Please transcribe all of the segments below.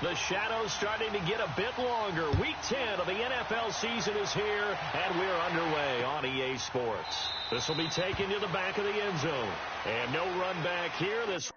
The shadow's starting to get a bit longer. Week 10 of the NFL season is here, and we're underway on EA Sports. This will be taken to the back of the end zone. And no run back here. This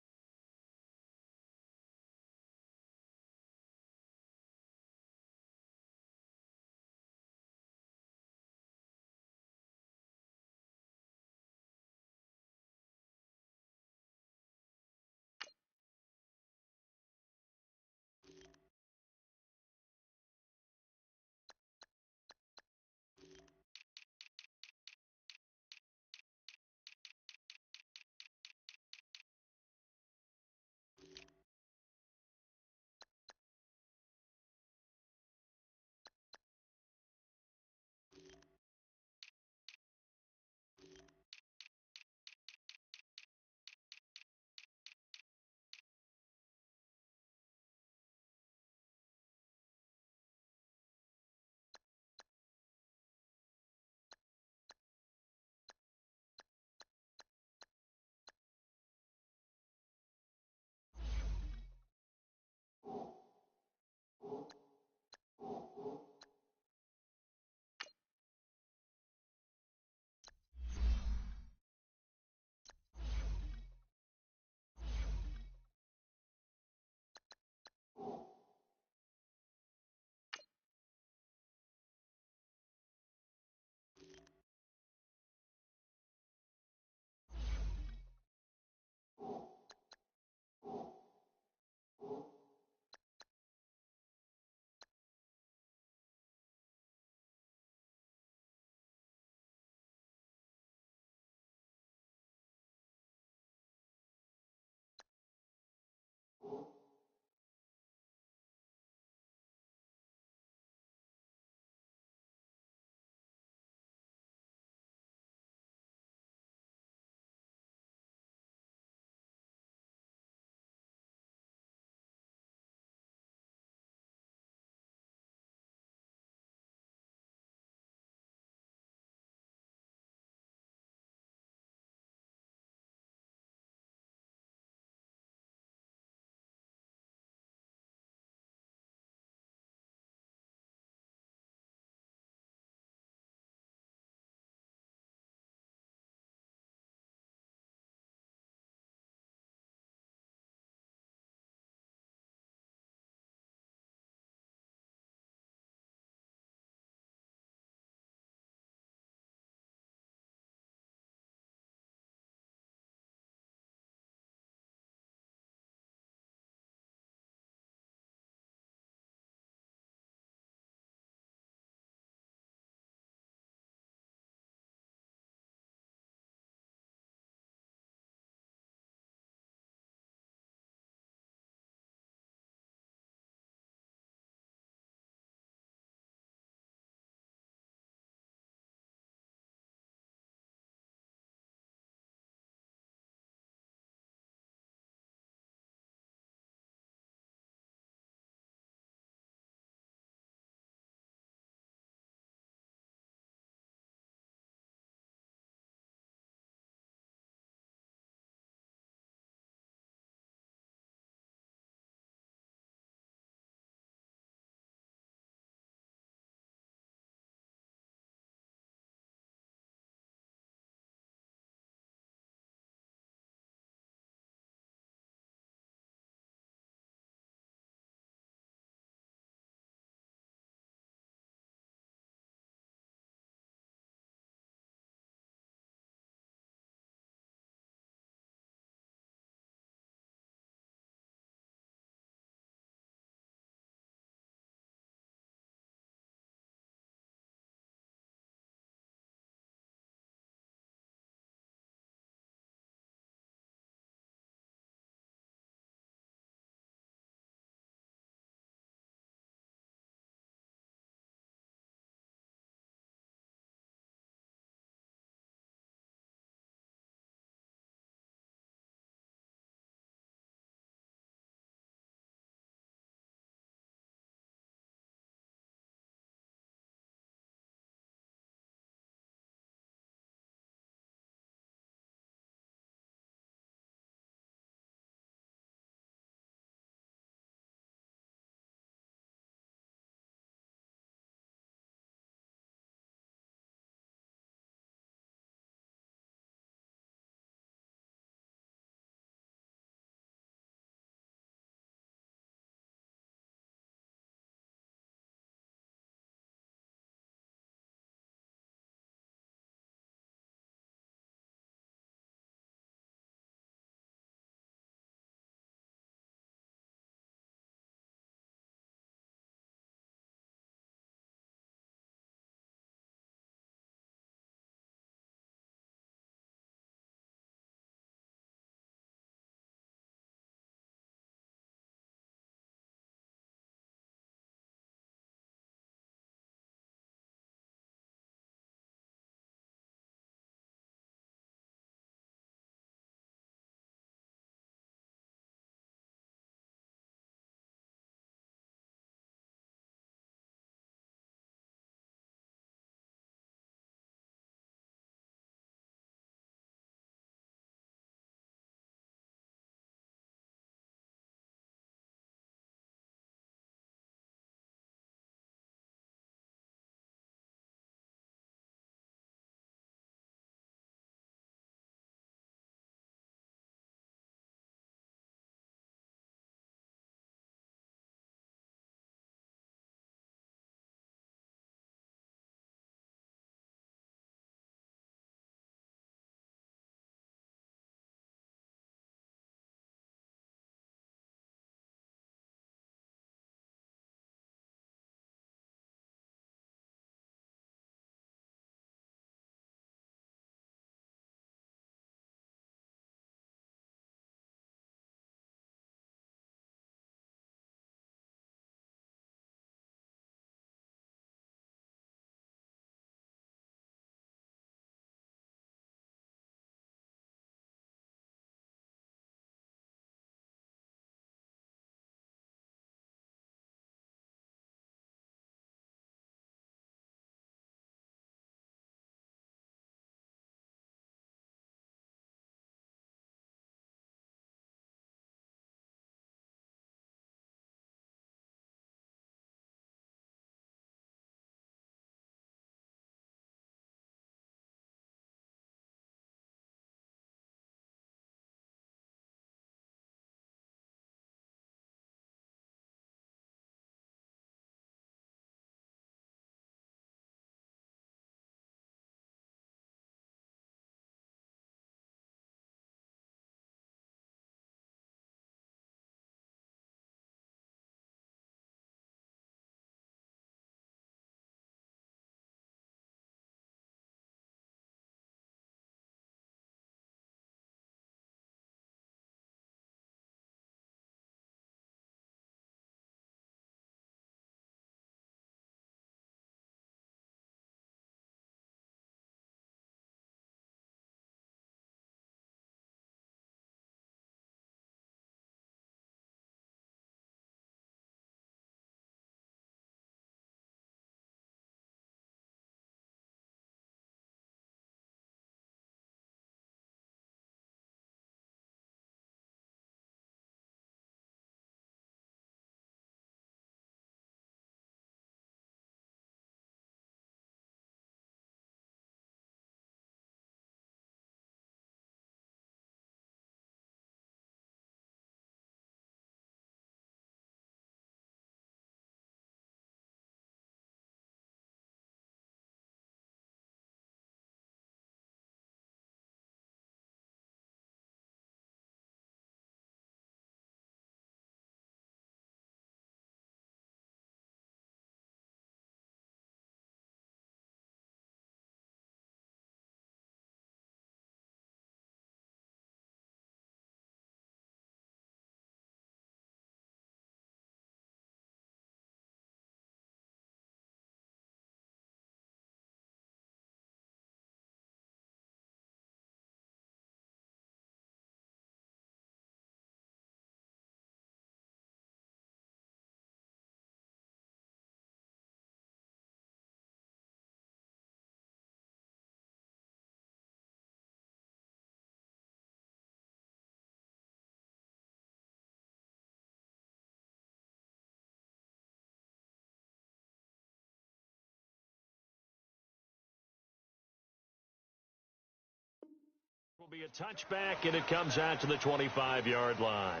Be a touchback, and it comes out to the 25-yard line.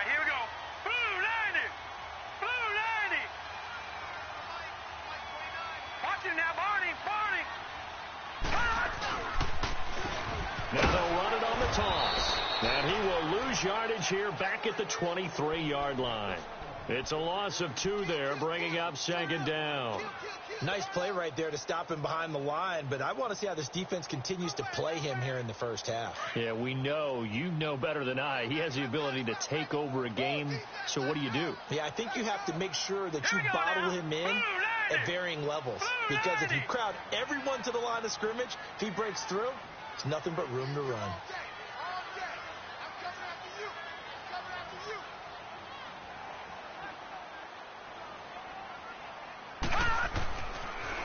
Here we go. Blue 90. Blue 90. Watch him now, Barney. Barney. Now they'll run it on the toss. And he will lose yardage here back at the 23-yard line. It's a loss of 2 there, bringing up second down. Nice play right there to stop him behind the line, but I want to see how this defense continues to play him here in the first half. Yeah, we know. You know better than I. He has the ability to take over a game, so what do you do? Yeah, I think you have to make sure that you bottle him in at varying levels, because if you crowd everyone to the line of scrimmage, if he breaks through, it's nothing but room to run.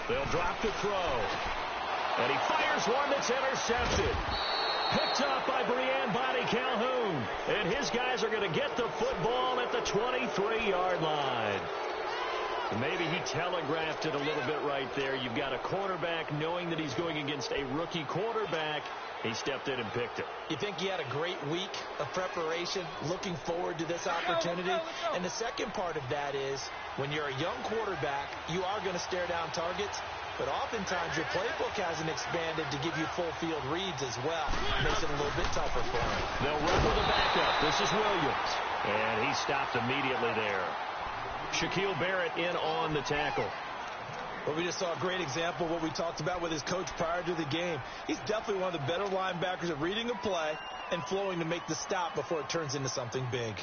They'll drop the throw. And he fires one that's intercepted. Picked up by Brian Body Calhoun. And his guys are going to get the football at the 23-yard line. Maybe he telegraphed it a little bit right there. You've got a quarterback knowing that he's going against a rookie quarterback. He stepped in and picked it. You think he had a great week of preparation, looking forward to this opportunity? And the second part of that is, when you're a young quarterback, you are going to stare down targets, but oftentimes your playbook hasn't expanded to give you full field reads as well. Makes it a little bit tougher for him. They'll run with the backup. This is Williams. And he stopped immediately there. Shaquille Barrett in on the tackle. Well, we just saw a great example of what we talked about with his coach prior to the game. He's definitely one of the better linebackers at reading a play and flowing to make the stop before it turns into something big.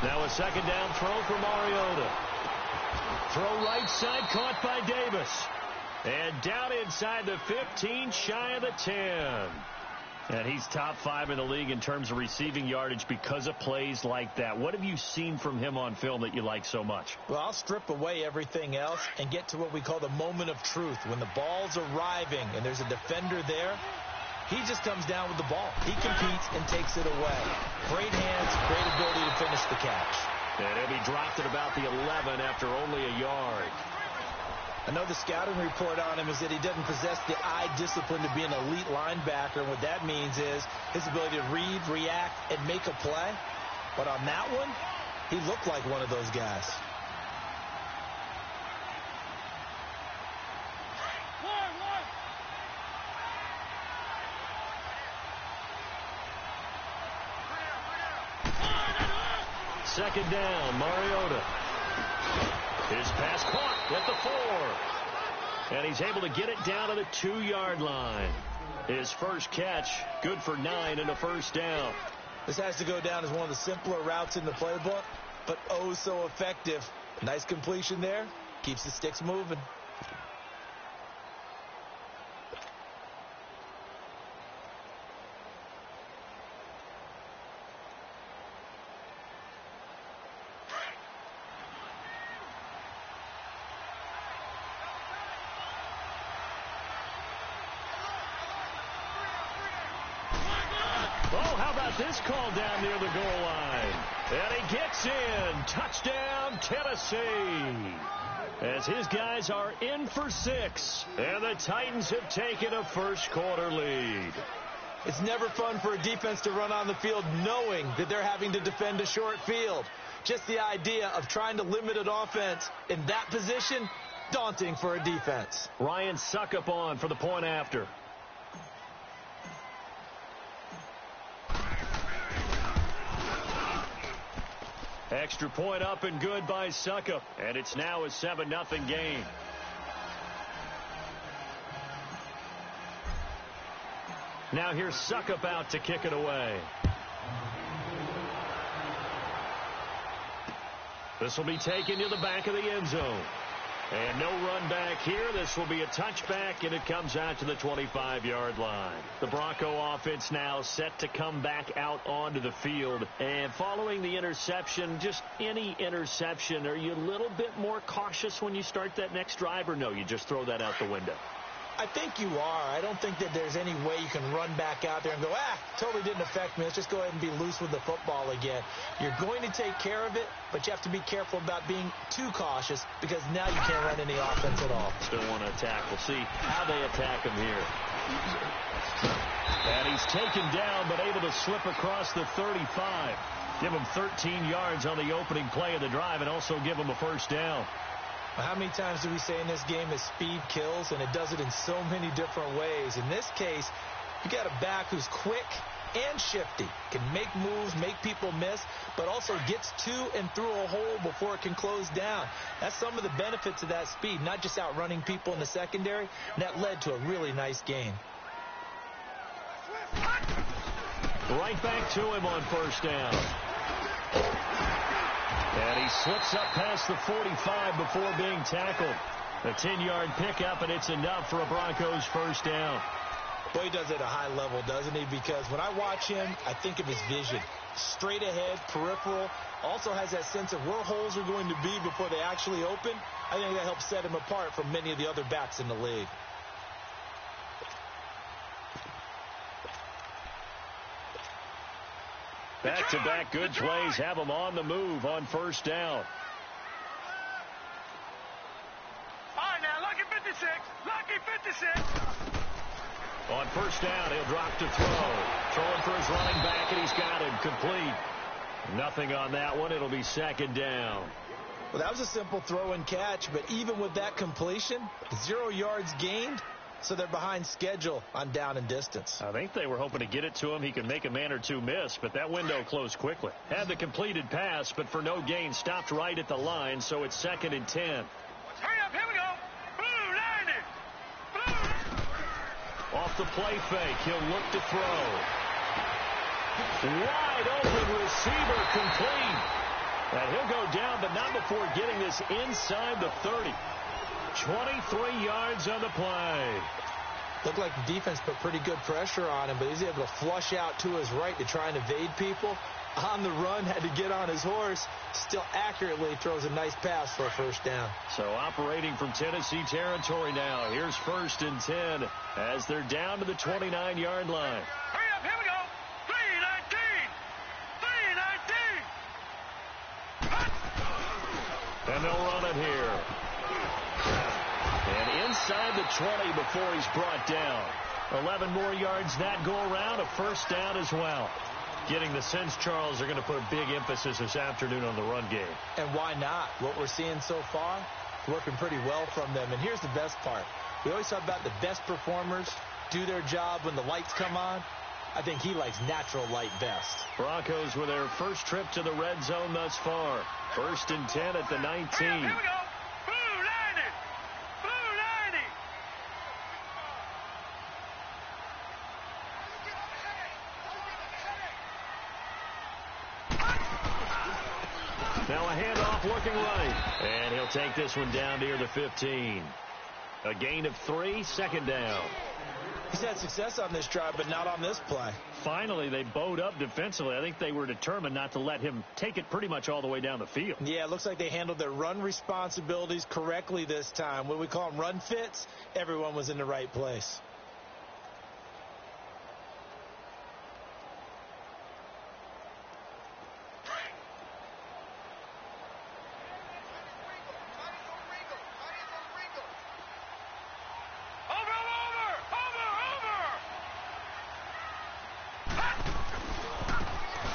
Now a second down throw for Mariota. Throw right side, caught by Davis. And down inside the 15, shy of the 10. And he's top 5 in the league in terms of receiving yardage because of plays like that. What have you seen from him on film that you like so much? Well, I'll strip away everything else and get to what we call the moment of truth. When the ball's arriving and there's a defender there, he just comes down with the ball. He competes and takes it away. Great hands, great ability to finish the catch. And he'll be dropped at about the 11 after only a yard. I know the scouting report on him is that he doesn't possess the eye discipline to be an elite linebacker. And what that means is his ability to read, react, and make a play. But on that one, he looked like one of those guys. Second down, Mariota. His pass caught at the 4. And he's able to get it down to the 2-yard line. His first catch, good for 9 and a first down. This has to go down as one of the simpler routes in the playbook, but oh so effective. Nice completion there. Keeps the sticks moving. Oh, how about this call down near the goal line? And he gets in. Touchdown, Tennessee. As his guys are in for 6. And the Titans have taken a first-quarter lead. It's never fun for a defense to run on the field knowing that they're having to defend a short field. Just the idea of trying to limit an offense in that position, daunting for a defense. Ryan Suckup on for the point after. Extra point up and good by Suckup. And it's now a 7-0 game. Now here's Suckup out to kick it away. This will be taken to the back of the end zone. And no run back here. This will be a touchback, and it comes out to the 25-yard line. The Bronco offense now set to come back out onto the field. And following the interception, just any interception, are you a little bit more cautious when you start that next drive, or no, you just throw that out the window? I think you are. I don't think that there's any way you can run back out there and go, totally didn't affect me. Let's just go ahead and be loose with the football again. You're going to take care of it, but you have to be careful about being too cautious because now you can't run any offense at all. Still want to attack. We'll see how they attack him here. And he's taken down, but able to slip across the 35. Give him 13 yards on the opening play of the drive and also give him a first down. How many times do we say in this game that speed kills, and it does it in so many different ways? In this case, you got a back who's quick and shifty, can make moves, make people miss, but also gets to and through a hole before it can close down. That's some of the benefits of that speed, not just outrunning people in the secondary. And that led to a really nice gain. Right back to him on first down. And he slips up past the 45 before being tackled. A 10-yard pickup, and it's enough for a Broncos first down. Boy, he does it at a high level, doesn't he? Because when I watch him, I think of his vision. Straight ahead, peripheral. Also has that sense of where holes are going to be before they actually open. I think that helps set him apart from many of the other backs in the league. Back-to-back good plays have him on the move on first down. All right, now, lucky 56. Lucky 56. On first down, he'll drop to throw. Throwing for his running back, and he's got him complete. Nothing on that one. It'll be second down. Well, that was a simple throw and catch, but even with that completion, 0 yards gained. So they're behind schedule on down and distance. I think they were hoping to get it to him. He could make a man or two miss, but that window closed quickly. Had the completed pass, but for no gain, stopped right at the line, so it's 2nd and 10. Hurry up, here we go. Blue, 90. Blue. Off the play fake, he'll look to throw. Wide open receiver complete. And he'll go down, but not before getting this inside the 30. 23 yards on the play. Looked like the defense put pretty good pressure on him, but he's able to flush out to his right to try and evade people. On the run, had to get on his horse. Still accurately throws a nice pass for a first down. So operating from Tennessee territory now. Here's 1st and 10 as they're down to the 29-yard line. Hurry up, here we go. 3-19. 3-19. And they'll run it here. And inside the 20 before he's brought down. 11 more yards that go around, a first down as well. Getting the sense, Charles, they're going to put a big emphasis this afternoon on the run game. And why not? What we're seeing so far, working pretty well from them. And here's the best part. We always talk about the best performers do their job when the lights come on. I think he likes natural light best. Broncos with their first trip to the red zone thus far. 1st and 10 at the 19. Here we go. Blue, 90. Blue, 90. Now a handoff looking right. And he'll take this one down near the 15. A gain of 3, 2nd down. He's had success on this drive, but not on this play. Finally, they bowed up defensively. I think they were determined not to let him take it pretty much all the way down the field. Yeah, it looks like they handled their run responsibilities correctly this time. When we call them run fits, everyone was in the right place.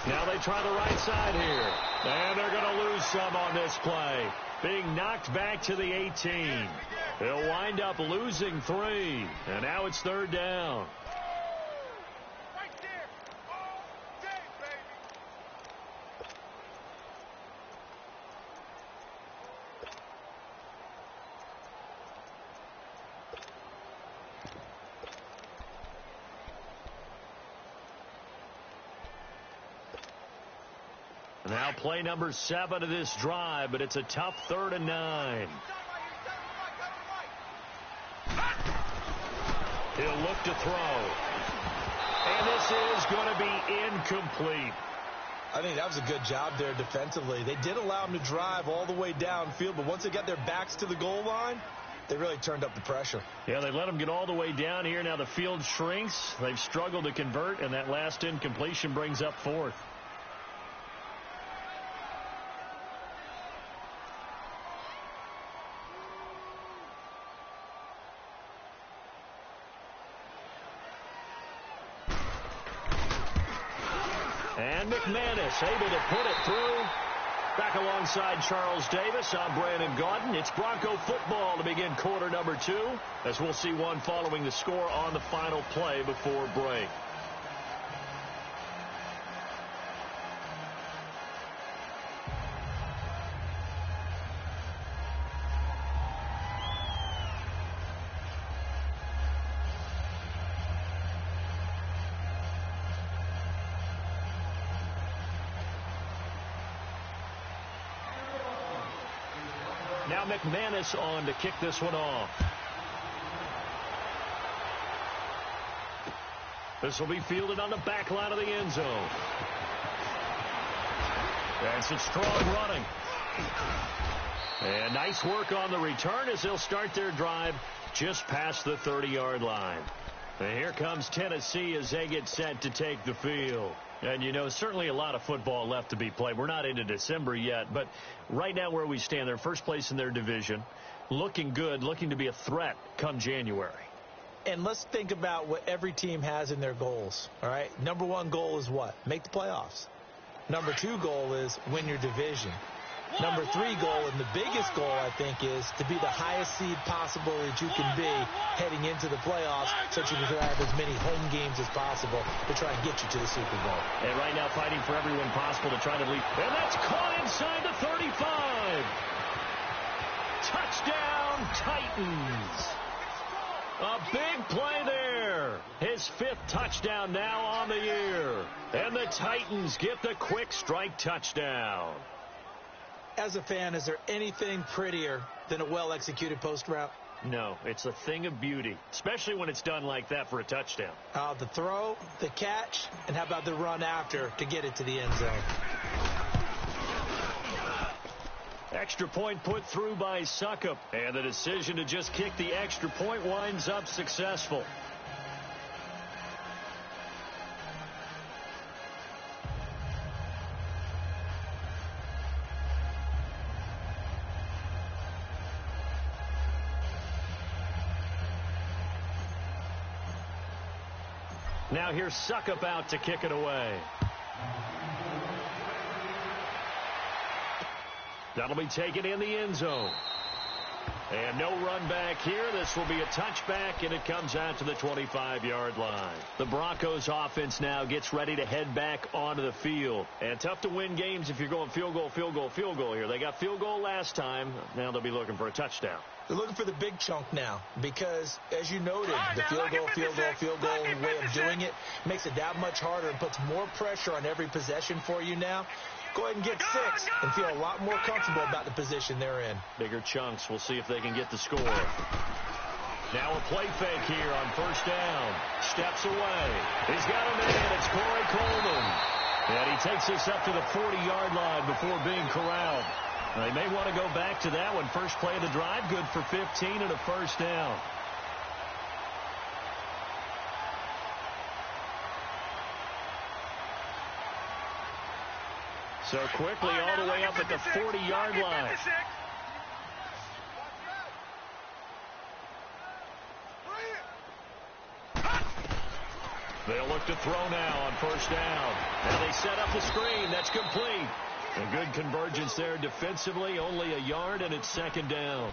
Now they try the right side here. And they're going to lose some on this play. Being knocked back to the 18. They'll wind up losing 3. And now it's 3rd down. Right there. All day, baby. Now play number 7 of this drive, but it's a tough 3rd and 9. He'll look to throw. And this is going to be incomplete. I think that was a good job there defensively. They did allow him to drive all the way downfield, but once they got their backs to the goal line, they really turned up the pressure. Yeah, they let him get all the way down here. Now the field shrinks. They've struggled to convert, and that last incompletion brings up 4th. And McManus able to put it through. Back alongside Charles Davis, I'm Brandon Gaudin. It's Bronco football to begin quarter number 2, as we'll see one following the score on the final play before break. Now McManus on to kick this one off. This will be fielded on the back line of the end zone. That's some strong running. And nice work on the return as they'll start their drive just past the 30-yard line. And here comes Tennessee as they get set to take the field. And, you know, certainly a lot of football left to be played. We're not into December yet, but right now where we stand, they're first place in their division, looking good, looking to be a threat come January. And let's think about what every team has in their goals, all right? Number 1 goal is what? Make the playoffs. Number 2 goal is win your division. Number 3 goal, and the biggest goal, I think, is to be the highest seed possible that you can be heading into the playoffs so that you can have as many home games as possible to try and get you to the Super Bowl. And right now fighting for everyone possible to try to lead. And that's caught inside the 35. Touchdown, Titans. A big play there. His 5th touchdown now on the year. And the Titans get the quick strike touchdown. As a fan, is there anything prettier than a well-executed post route? No, it's a thing of beauty, especially when it's done like that for a touchdown. The throw, the catch, and how about the run after to get it to the end zone? Extra point put through by Suckup, and the decision to just kick the extra point winds up successful. Now here's Suckup out to kick it away. That'll be taken in the end zone. And no run back here. This will be a touchback, and it comes out to the 25-yard line. The Broncos offense now gets ready to head back onto the field. And tough to win games if you're going field goal, field goal, field goal here. They got field goal last time. Now they'll be looking for a touchdown. They're looking for the big chunk now because, as you noted, the field goal way of doing it makes it that much harder and puts more pressure on every possession for you now. Go ahead and get 6 and feel a lot more comfortable about the position they're in. Bigger chunks. We'll see if they can get the score. Now a play fake here on first down. Steps away. He's got a man. It's Corey Coleman. And he takes this up to the 40-yard line before being corralled. They may want to go back to that one. First play of the drive, good for 15 and a first down. So quickly all the way up at the 40-yard line. They'll look to throw now on first down. Now they set up the screen. That's complete. A good convergence there defensively, only a yard, and it's second down.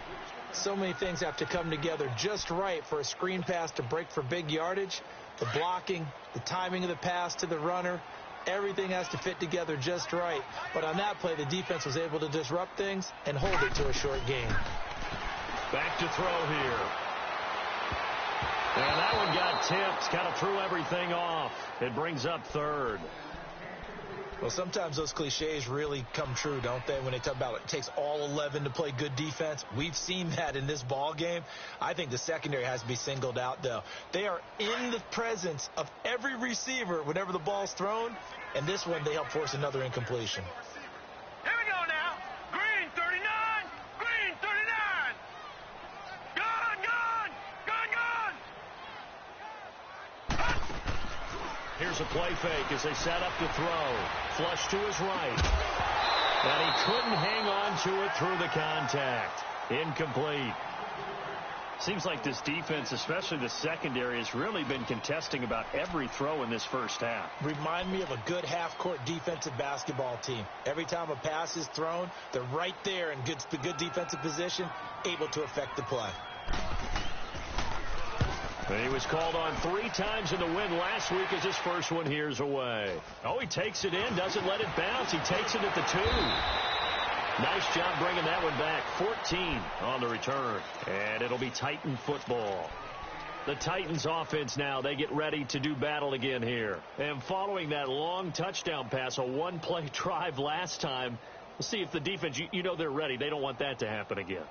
So many things have to come together just right for a screen pass to break for big yardage. The blocking, the timing of the pass to the runner, everything has to fit together just right. But on that play, the defense was able to disrupt things and hold it to a short gain. Back to throw here. And that one got tipped, kind of threw everything off. It brings up third. Well, sometimes those cliches really come true, don't they, when they talk about it takes all 11 to play good defense. We've seen that in this ball game. I think the secondary has to be singled out, though. They are in the presence of every receiver whenever the ball's thrown, and this one they help force another incompletion. Here we go now. Green 39. Green 39. Gone, gone. Gone, gone. Here's a play fake as they set up to throw. Flush to his right. And he couldn't hang on to it through the contact. Incomplete. Seems like this defense, especially the secondary, has really been contesting about every throw in this first half. Remind me of a good half-court defensive basketball team. Every time a pass is thrown, they're right there in good defensive position, able to affect the play. And he was called on 3 times in the win last week as his first one here's away. Oh, he takes it in, doesn't let it bounce. He takes it at the 2. Nice job bringing that one back. 14 on the return. And it'll be Titan football. The Titans offense now, they get ready to do battle again here. And following that long touchdown pass, a one-play drive last time, we'll see if the defense, you know they're ready. They don't want that to happen again.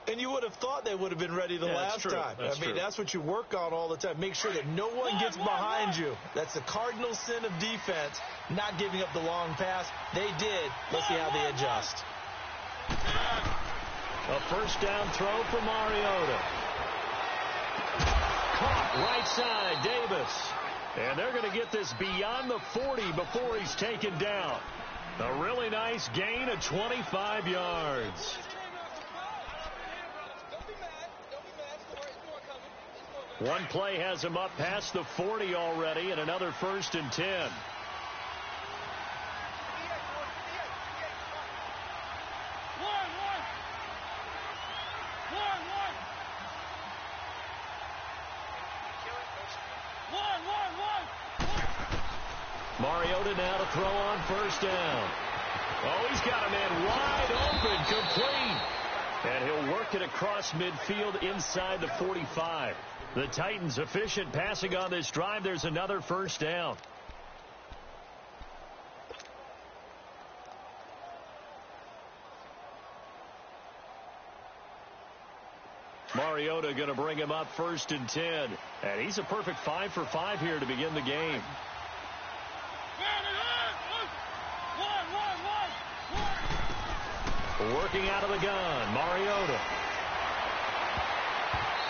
And you would have thought they would have been ready the last time. That's what you work on all the time. Make sure that no one gets behind you. That's the cardinal sin of defense, not giving up the long pass. They did. Let's see how they adjust. A first down throw for Mariota. Caught right side, Davis. And they're going to get this beyond the 40 before he's taken down. A really nice gain of 25 yards. One play has him up past the 40 already, and another 1st and 10. Mariota now to throw on first down. Oh, he's got a man wide open, complete. And he'll work it across midfield inside the 45. The Titans efficient passing on this drive. There's another first down. Mariota going to bring him up 1st and 10. And he's a perfect 5 for 5 here to begin the game. Working out of the gun, Mariota.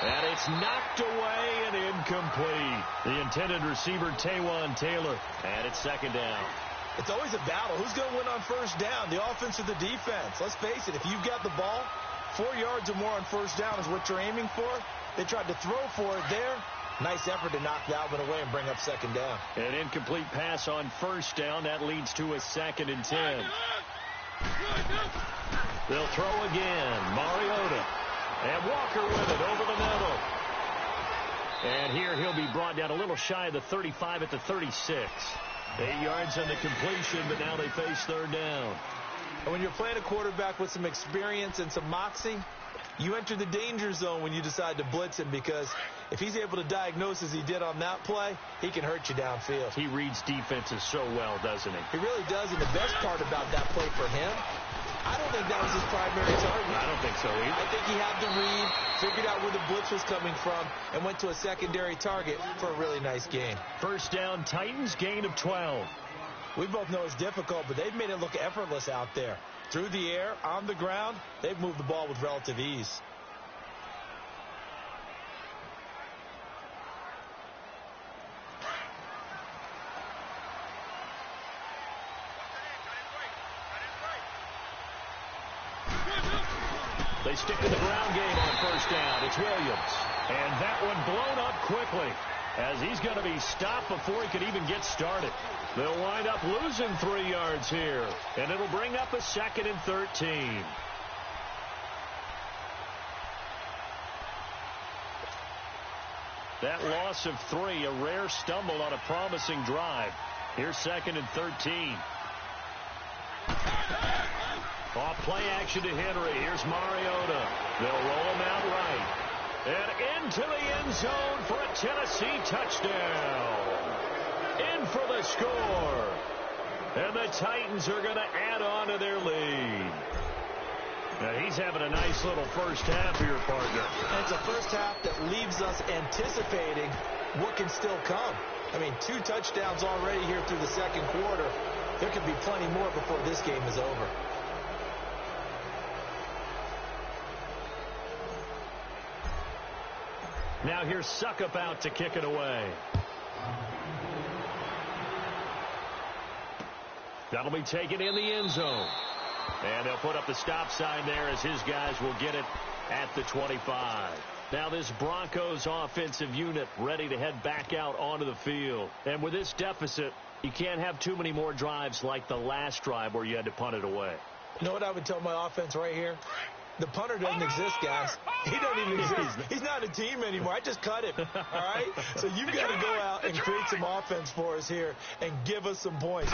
And it's knocked away and incomplete. The intended receiver, Taywan Taylor. And it's 2nd down. It's always a battle. Who's going to win on first down, the offense or the defense? Let's face it, if you've got the ball, 4 yards or more on first down is what you're aiming for. They tried to throw for it there. Nice effort to knock that one away and bring up 2nd down. An incomplete pass on first down. That leads to a 2nd and 10. They'll throw again. Mariota. And Walker with it over the middle. And here he'll be brought down a little shy of the 35 at the 36. 8 yards on the completion, but now they face 3rd down. And when you're playing a quarterback with some experience and some moxie, you enter the danger zone when you decide to blitz him, because if he's able to diagnose as he did on that play, he can hurt you downfield. He reads defenses so well, doesn't he? He really does, and the best part about that play for him, I don't think that was his primary target. I don't think so either. I think he had the read, figured out where the blitz was coming from, and went to a secondary target for a really nice gain. First down, Titans, gain of 12. We both know it's difficult, but they've made it look effortless out there. Through the air, on the ground, they've moved the ball with relative ease. They stick to the ground game on first down. It's Williams. And that one blown up quickly as he's going to be stopped before he could even get started. They'll wind up losing 3 yards here. And it'll bring up a 2nd and 13. That loss of 3, a rare stumble on a promising drive. Here's 2nd and 13. Off play action to Henry. Here's Mariota. They'll roll him out right. And into the end zone for a Tennessee touchdown. In for the score. And the Titans are going to add on to their lead. Now, he's having a nice little first half here, partner. And it's a first half that leaves us anticipating what can still come. I mean, 2 touchdowns already here through the second quarter. There could be plenty more before this game is over. Now here's Suckup out to kick it away. That'll be taken in the end zone. And they'll put up the stop sign there as his guys will get it at the 25. Now this Broncos offensive unit ready to head back out onto the field. And with this deficit, you can't have too many more drives like the last drive where you had to punt it away. You know what I would tell my offense right here? The punter doesn't exist, guys. He doesn't even exist. He's not a team anymore. I just cut him, all right? So you've got to go out and create some offense for us here and give us some points.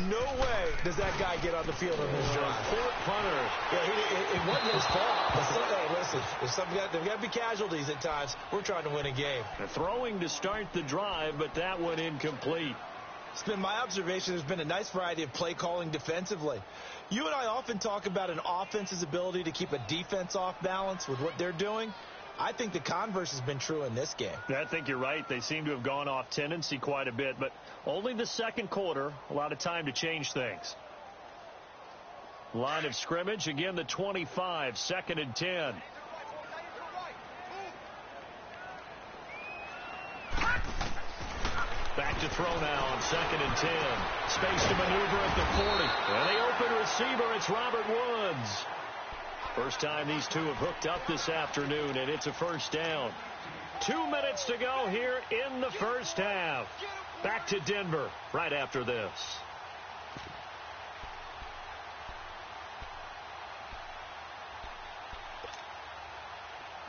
No way does that guy get on the field on this drive. Poor punter. Yeah, it wasn't his fault. Hey, listen, there's got to be casualties at times. We're trying to win a game. Throwing to start the drive, but that one incomplete. It's been my observation there's been a nice variety of play calling defensively. You and I often talk about an offense's ability to keep a defense off balance with what they're doing. I think the converse has been true in this game. I think you're right. They seem to have gone off tendency quite a bit, but only the second quarter, a lot of time to change things. Line of scrimmage, again the 25, 2nd and 10. Back to throw now on 2nd and 10. Space to maneuver at the 40. And the open receiver, it's Robert Woods. First time these two have hooked up this afternoon, and it's a first down. 2 minutes to go here in the first half. Back to Denver right after this.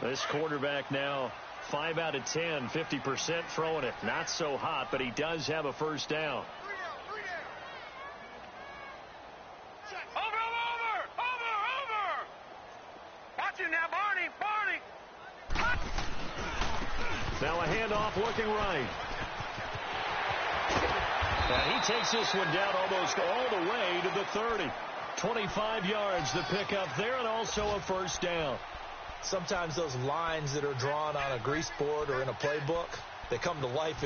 This quarterback now 5 out of 10, 50% throwing it. Not so hot, but he does have a first down. Over! Watch him now, Barney! Now a handoff looking right. And he takes this one down almost all the way to the 30. 25 yards to pick up there, and also a first down. Sometimes those lines that are drawn on a grease board or in a playbook, they come to life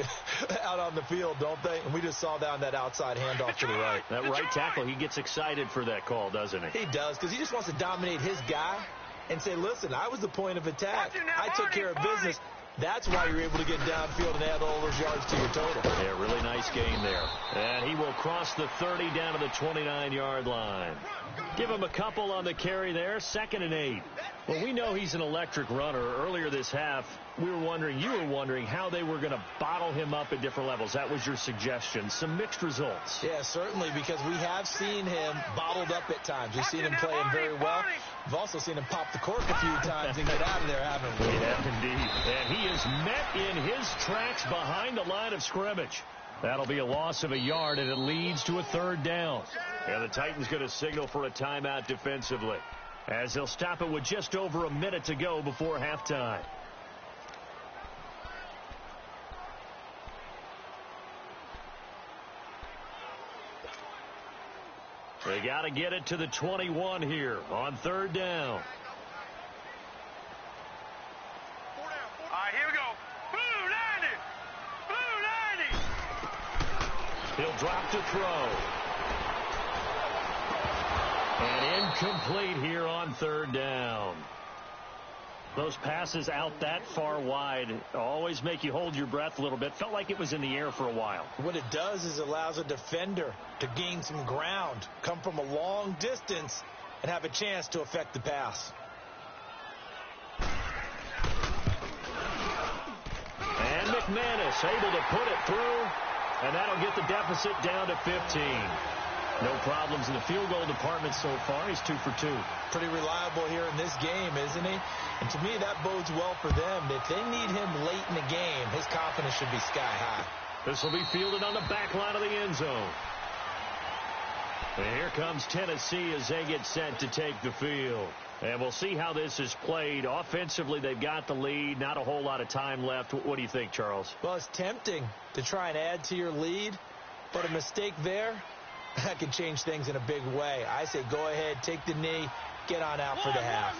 out on the field, don't they? And we just saw down that outside handoff to the right. That right tackle, he gets excited for that call, doesn't he? He does, because he just wants to dominate his guy and say, listen, I was the point of attack. I took care of business. That's why you're able to get downfield and add all those yards to your total. Yeah, really nice gain there. And he will cross the 30 down to the 29-yard line. Give him a couple on the carry there. 2nd and 8. Well, we know he's an electric runner. Earlier this half, you were wondering how they were going to bottle him up at different levels. That was your suggestion. Some mixed results. Yeah, certainly, because we have seen him bottled up at times. We've seen him playing very well. We've also seen him pop the cork a few times and get out of there, haven't we? Yeah, indeed. And he is met in his tracks behind the line of scrimmage. That'll be a loss of a yard, and it leads to a 3rd down. And the Titans going to signal for a timeout defensively, as they'll stop it with just over a minute to go before halftime. They got to get it to the 21 here on 3rd down. All right, here we go. Blue 90! He'll drop to throw. And incomplete here on 3rd down. Those passes out that far wide always make you hold your breath a little bit. Felt like it was in the air for a while. What it does is allows a defender to gain some ground, come from a long distance, and have a chance to affect the pass. And McManus able to put it through, and that'll get the deficit down to 15. No problems in the field goal department so far. He's 2 for 2. Pretty reliable here in this game, isn't he? And to me, that bodes well for them. If they need him late in the game, his confidence should be sky high. This will be fielded on the back line of the end zone. And here comes Tennessee as they get set to take the field. And we'll see how this is played. Offensively, they've got the lead. Not a whole lot of time left. What do you think, Charles? Well, it's tempting to try and add to your lead, but a mistake there that can change things in a big way. I say go ahead, take the knee, get on out for the half.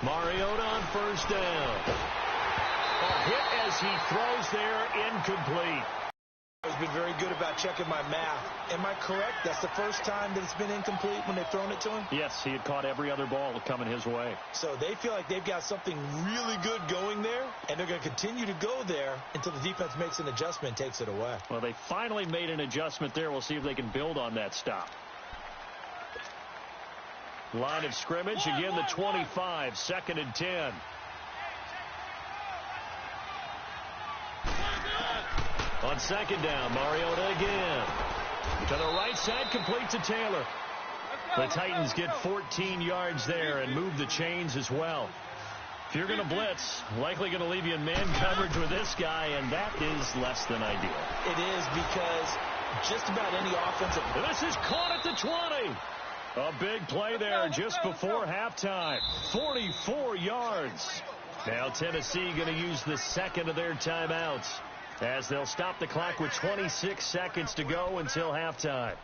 Mariota on first down. A hit as he throws there, incomplete. He's been very good about checking my math. Am I correct? That's the first time that it's been incomplete when they've thrown it to him? Yes, he had caught every other ball coming his way. So they feel like they've got something really good going there, and they're going to continue to go there until the defense makes an adjustment and takes it away. Well, they finally made an adjustment there. We'll see if they can build on that stop. Line of scrimmage, again the 25, 2nd and 10. On 2nd down, Mariota again. To the right side, complete to Taylor. The Titans get 14 yards there and move the chains as well. If you're going to blitz, likely going to leave you in man coverage with this guy, and that is less than ideal. It is, because just about any offensive... This is caught at the 20. A big play there just before halftime. 44 yards. Now Tennessee going to use the second of their timeouts, as they'll stop the clock with 26 seconds to go until halftime.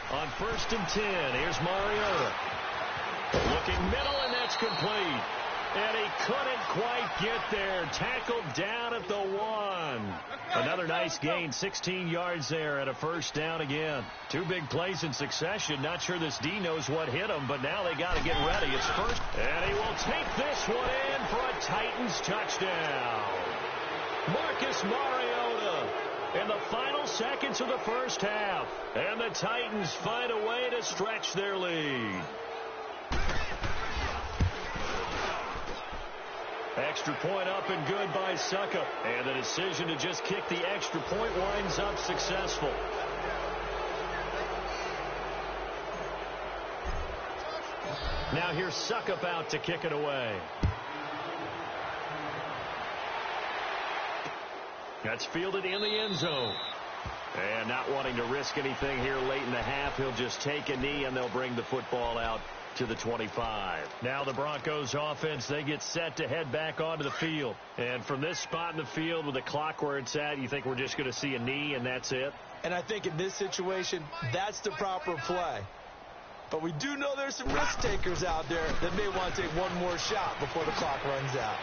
On 1st and 10, here's Mariota. Looking middle, and that's complete. And he couldn't quite get there. Tackled down at the 1. Another nice gain, 16 yards there, and a first down again. 2 big plays in succession. Not sure this D knows what hit him, but now they got to get ready. It's first. And he will take this one in for a Titans touchdown. Marcus Mariota in the final seconds of the first half. And the Titans find a way to stretch their lead. Extra point up and good by Suckup. And the decision to just kick the extra point winds up successful. Now here's Suckup out to kick it away. That's fielded in the end zone. And not wanting to risk anything here late in the half, he'll just take a knee and they'll bring the football out to the 25. Now the Broncos offense, they get set to head back onto the field. And from this spot in the field with the clock where it's at, you think we're just going to see a knee and that's it? And I think in this situation, that's the proper play. But we do know there's some risk takers out there that may want to take one more shot before the clock runs out.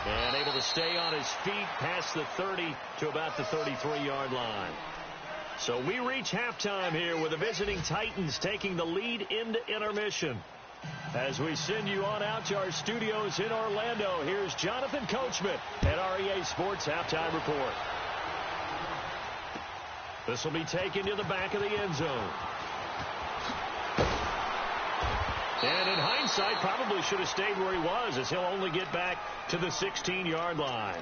And able to stay on his feet past the 30 to about the 33-yard line. So we reach halftime here with the visiting Titans taking the lead into intermission. As we send you on out to our studios in Orlando, here's Jonathan Coachman at REA Sports Halftime Report. This will be taken to the back of the end zone. And in hindsight, probably should have stayed where he was, as he'll only get back to the 16-yard line.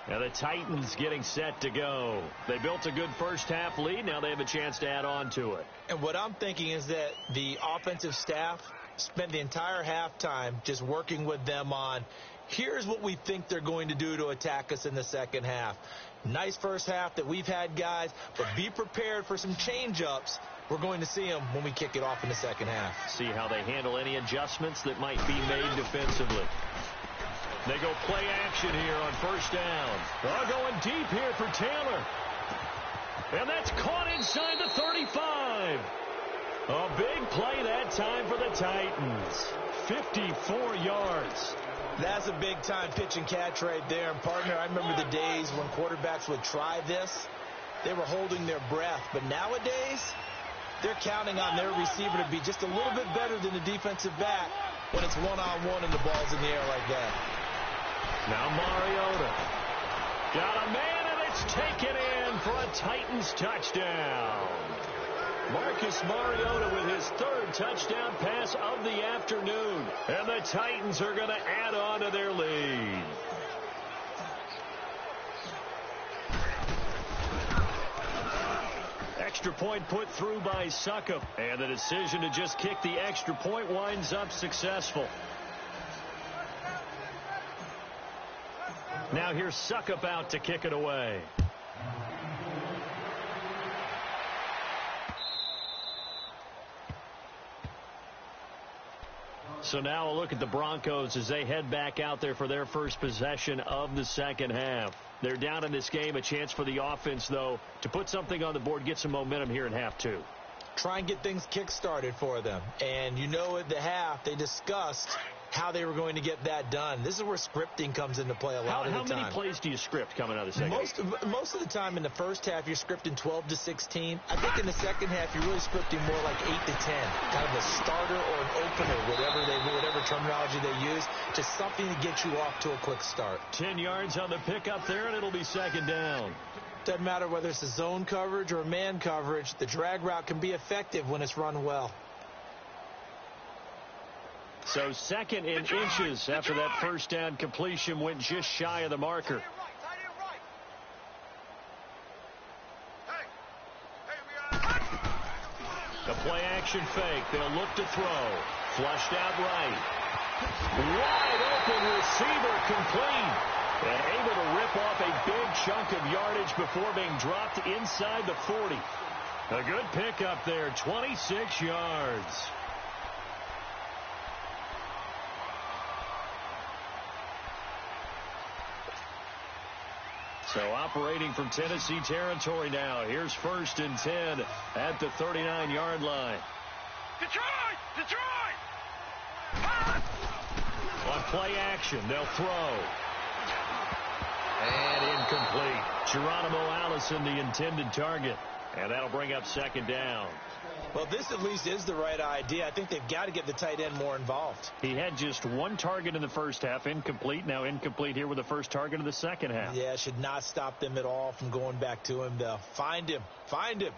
Now the Titans getting set to go. They built a good first-half lead. Now they have a chance to add on to it. And what I'm thinking is that the offensive staff spent the entire halftime just working with them on, here's what we think they're going to do to attack us in the second half. Nice first half that we've had, guys, but be prepared for some change-ups. We're going to see them when we kick it off in the second half. See how they handle any adjustments that might be made defensively. They go play action here on first down. They're going deep here for Taylor. And that's caught inside the 35. A big play that time for the Titans. 54 yards. That's a big-time pitch and catch right there. And, partner, I remember the days when quarterbacks would try this. They were holding their breath. But nowadays, they're counting on their receiver to be just a little bit better than the defensive back when it's one-on-one and the ball's in the air like that. Now Mariota. Got a man, and it's taken in for a Titans touchdown. Marcus Mariota with his third touchdown pass of the afternoon. And the Titans are going to add on to their lead. Extra point put through by Suckup. And the decision to just kick the extra point winds up successful. Now here's Suckup out to kick it away. So now a look at the Broncos as they head back out there for their first possession of the second half. They're down in this game. A chance for the offense, though, to put something on the board, get some momentum here in half two. Try and get things kick-started for them. And you know at the half, they discussed how they were going to get that done. This is where scripting comes into play a lot of the time. How many plays do you script coming out of the second half? Most of the time in the first half, you're scripting 12 to 16. I think in the second half, you're really scripting more like 8 to 10. Kind of a starter or an opener, whatever terminology they use. Just something to get you off to a quick start. 10 yards on the pickup there, and it'll be second down. Doesn't matter whether it's a zone coverage or man coverage. The drag route can be effective when it's run well. So second in inches after that first down completion went just shy of the marker. The play action fake. They'll look to throw. Flushed out right. Wide open receiver complete. And able to rip off a big chunk of yardage before being dropped inside the 40. A good pickup there, 26 yards. So operating from Tennessee territory now. Here's first and 10 at the 39-yard line. Detroit! Detroit! On play action, they'll throw. And incomplete. Geronimo Allison, the intended target. And that'll bring up second down. Well, this at least is the right idea. I think they've got to get the tight end more involved. He had just one target in the first half, incomplete. Now incomplete here with the first target of the second half. Yeah, should not stop them at all from going back to him, though. Find him. Find him.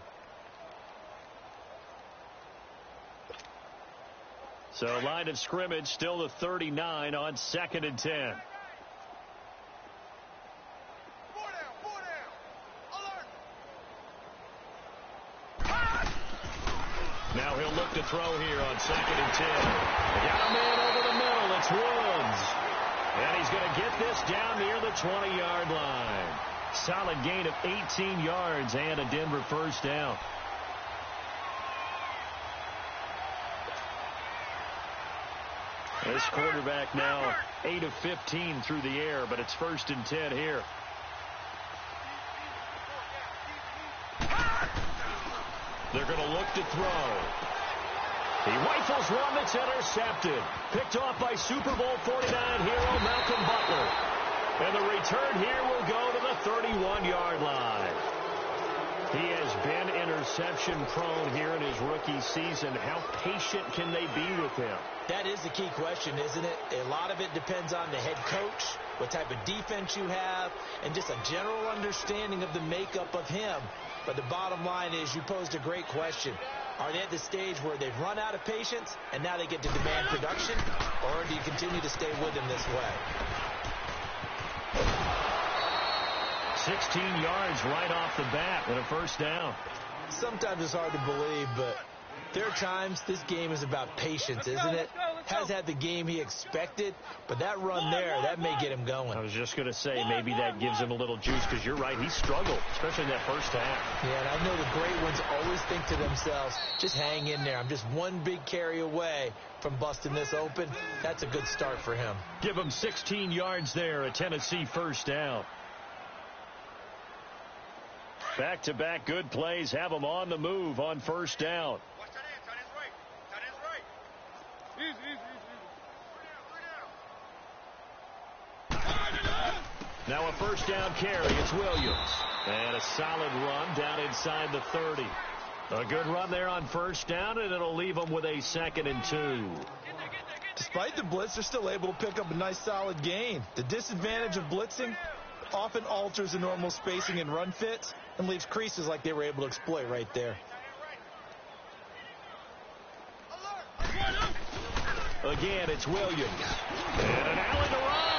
So line of scrimmage still the 39 on second and 10. Now he'll look to throw here on second and 10. Got a man over the middle. It's Woods. And he's going to get this down near the 20-yard line. Solid gain of 18 yards and a Denver first down. This quarterback now 8 of 15 through the air, but it's first and 10 here. They're going to look to throw. He rifles one that's intercepted. Picked off by Super Bowl 49 hero Malcolm Butler. And the return here will go to the 31-yard line. He has been interception prone here in his rookie season. How patient can they be with him? That is the key question, isn't it? A lot of it depends on the head coach, what type of defense you have, and just a general understanding of the makeup of him. But the bottom line is you posed a great question. Are they at the stage where they've run out of patience and now they get to demand production? Or do you continue to stay with him this way? 16 yards right off the bat and a first down. Sometimes it's hard to believe, but there are times this game is about patience, isn't it? Has had the game he expected, but that run there, that may get him going. I was just going to say, maybe that gives him a little juice, because you're right, he struggled, especially in that first half. Yeah, and I know the great ones always think to themselves, just hang in there. I'm just one big carry away from busting this open. That's a good start for him. Give him 16 yards there, a Tennessee first down. Back-to-back good plays have him on the move on first down. Now a first down carry. It's Williams. And a solid run down inside the 30. A good run there on first down, and it'll leave them with a second and 2. Despite the blitz, they're still able to pick up a nice solid gain. The disadvantage of blitzing often alters the normal spacing and run fits and leaves creases like they were able to exploit right there. Again, it's Williams. And an alley to run.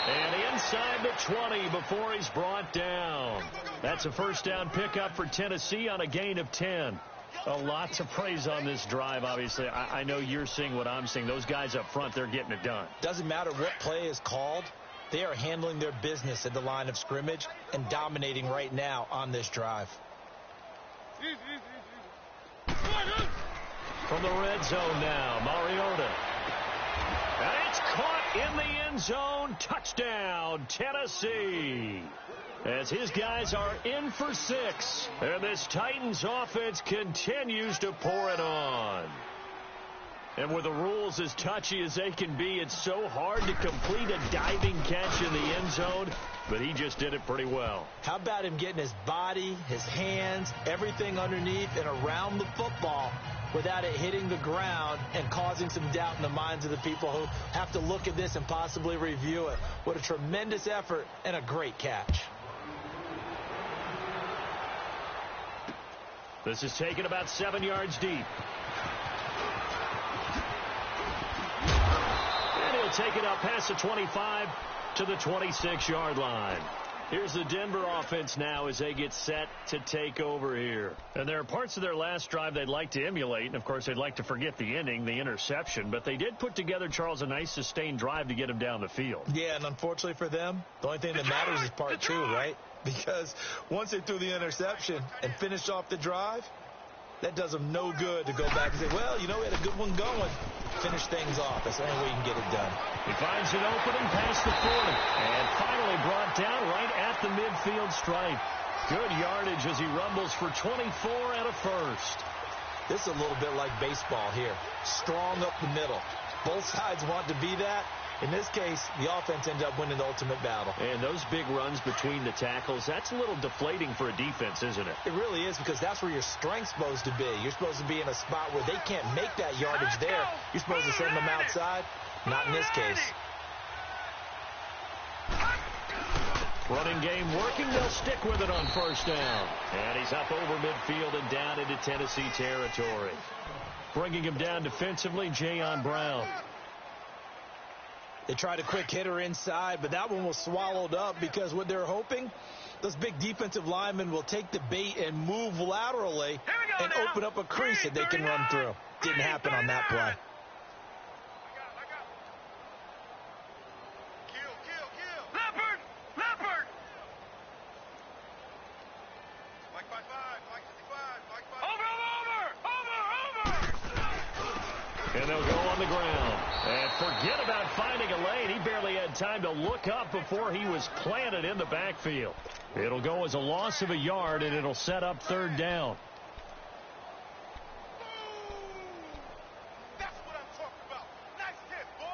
And inside the 20 before he's brought down. That's a first down pickup for Tennessee on a gain of 10. Lots of praise on this drive, obviously. I know you're seeing what I'm seeing. Those guys up front, they're getting it done. Doesn't matter what play is called. They are handling their business at the line of scrimmage and dominating right now on this drive. From the red zone now, Mariota. And it's caught in the end zone. Touchdown, Tennessee. As his guys are in for 6. And this Titans offense continues to pour it on. And with the rules as touchy as they can be, it's so hard to complete a diving catch in the end zone, but he just did it pretty well. How about him getting his body, his hands, everything underneath and around the football without it hitting the ground and causing some doubt in the minds of the people who have to look at this and possibly review it. What a tremendous effort and a great catch. This is taken about 7 yards deep. He'll take it up past the 25 to the 26-yard line. Here's the Denver offense now as they get set to take over here. And there are parts of their last drive they'd like to emulate. And, of course, they'd like to forget the ending, the interception. But they did put together, Charles, a nice sustained drive to get him down the field. Yeah, and unfortunately for them, the only thing that matters is part 2, right? Because once they threw the interception and finished off the drive, that does them no good to go back and say, well, you know, we had a good one going. Finish things off. That's the only way you can get it done. He finds an opening past the 40 and finally brought down right at the midfield stripe. Good yardage as he rumbles for 24 and a first. This is a little bit like baseball here. Strong up the middle. Both sides want to be that. In this case, the offense ended up winning the ultimate battle. And those big runs between the tackles, that's a little deflating for a defense, isn't it? It really is, because that's where your strength's supposed to be. You're supposed to be in a spot where they can't make that yardage there. You're supposed to send them outside. Not in this case. Running game working. They'll stick with it on first down. And he's up over midfield and down into Tennessee territory. Bringing him down defensively, Jayon Brown. They tried a quick hitter inside, but that one was swallowed up because what they're hoping, those big defensive linemen will take the bait and move laterally and open up a crease that they can run through. Didn't happen on that play. And they'll go on the ground. And forget about finding a lane. He barely had time to look up before he was planted in the backfield. It'll go as a loss of a yard, and it'll set up third down. That's what I'm talking about. Nice hit, boy.